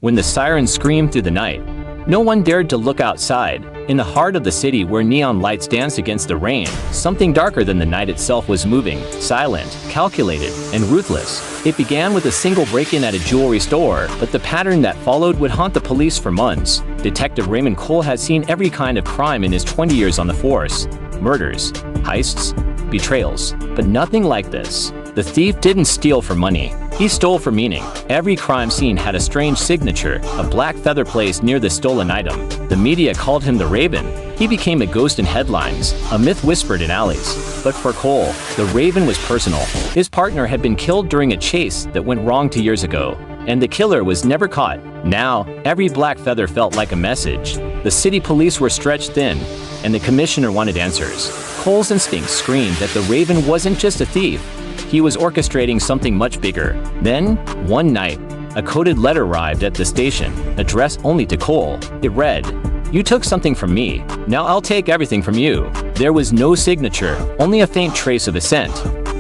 when the sirens screamed through the night. No one dared to look outside. In the heart of the city where neon lights danced against the rain, something darker than the night itself was moving, silent, calculated, and ruthless. It began with a single break-in at a jewelry store, but the pattern that followed would haunt the police for months. Detective Raymond Cole had seen every kind of crime in his 20 years on the force. Murders, heists, betrayals, but nothing like this. The thief didn't steal for money. He stole for meaning. Every crime scene had a strange signature, a black feather placed near the stolen item. The media called him the Raven. He became a ghost in headlines, a myth whispered in alleys. But for Cole, the Raven was personal. His partner had been killed during a chase that went wrong 2 years ago, and the killer was never caught. Now, every black feather felt like a message. The city police were stretched thin, and the commissioner wanted answers. Cole's instincts screamed that the Raven wasn't just a thief. He was orchestrating something much bigger. Then, one night, a coded letter arrived at the station, addressed only to Cole. It read, "You took something from me. Now I'll take everything from you." There was no signature, only a faint trace of a scent.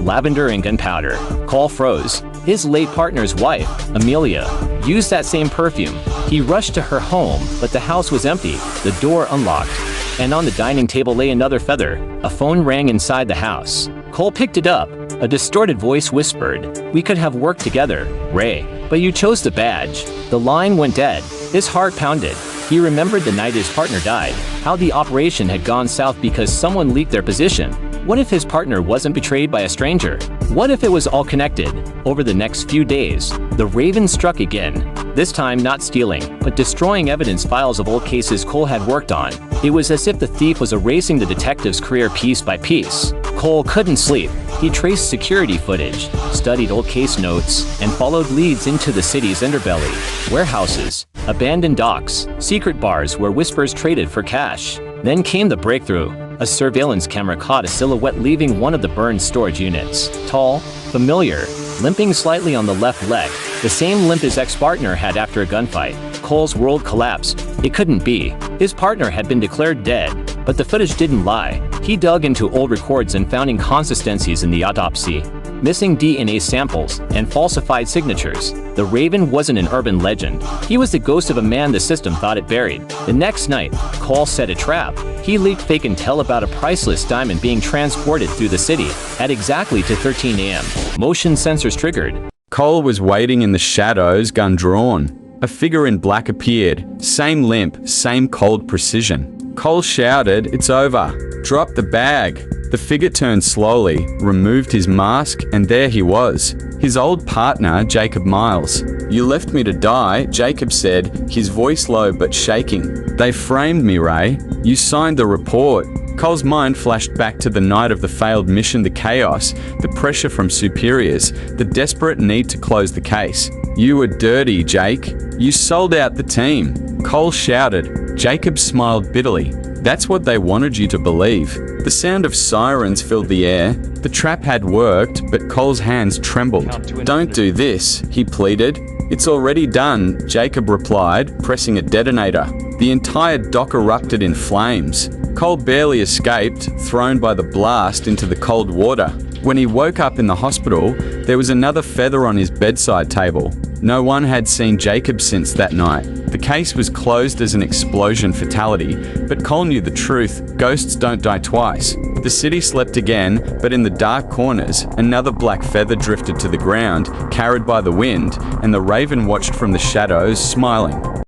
Lavender and gunpowder. Cole froze. His late partner's wife, Amelia, used that same perfume. He rushed to her home, but the house was empty, the door unlocked. And on the dining table lay another feather. A phone rang inside the house. Cole picked it up. A distorted voice whispered, "We could have worked together, Ray, but you chose the badge." The line went dead. His heart pounded. He remembered the night his partner died, how the operation had gone south because someone leaked their position. What if his partner wasn't betrayed by a stranger? What if it was all connected? Over the next few days, the Raven struck again. This time not stealing, but destroying evidence files of old cases Cole had worked on. It was as if the thief was erasing the detective's career piece by piece. Cole couldn't sleep. He traced security footage, studied old case notes, and followed leads into the city's underbelly. Warehouses, abandoned docks, secret bars where whispers traded for cash. Then came the breakthrough. A surveillance camera caught a silhouette leaving one of the burned storage units. Tall, familiar, limping slightly on the left leg, the same limp his ex-partner had after a gunfight. Cole's world collapsed. It couldn't be. His partner had been declared dead, but the footage didn't lie. He dug into old records and found inconsistencies in the autopsy, missing DNA samples, and falsified signatures. The Raven wasn't an urban legend. He was the ghost of a man the system thought it buried. The next night, Cole set a trap. He leaked fake intel about a priceless diamond being transported through the city at exactly to 13 a.m. Motion sensors triggered. Cole was waiting in the shadows, gun drawn. A figure in black appeared. Same limp, same cold precision. Cole shouted, "It's over. Drop the bag." The figure turned slowly, removed his mask, and there he was. His old partner, Jacob Miles. "You left me to die," Jacob said, his voice low but shaking. "They framed me, Ray. You signed the report." Cole's mind flashed back to the night of the failed mission, the chaos, the pressure from superiors, the desperate need to close the case. "You were dirty, Jake. You sold out the team." Cole shouted. Jacob smiled bitterly. "That's what they wanted you to believe." The sound of sirens filled the air. The trap had worked, but Cole's hands trembled. "Don't do this," he pleaded. "It's already done," Jacob replied, pressing a detonator. The entire dock erupted in flames. Cole barely escaped, thrown by the blast into the cold water. When he woke up in the hospital, there was another feather on his bedside table. No one had seen Jacob since that night. The case was closed as an explosion fatality, but Cole knew the truth: ghosts don't die twice. The city slept again, but in the dark corners, another black feather drifted to the ground, carried by the wind, and the Raven watched from the shadows, smiling.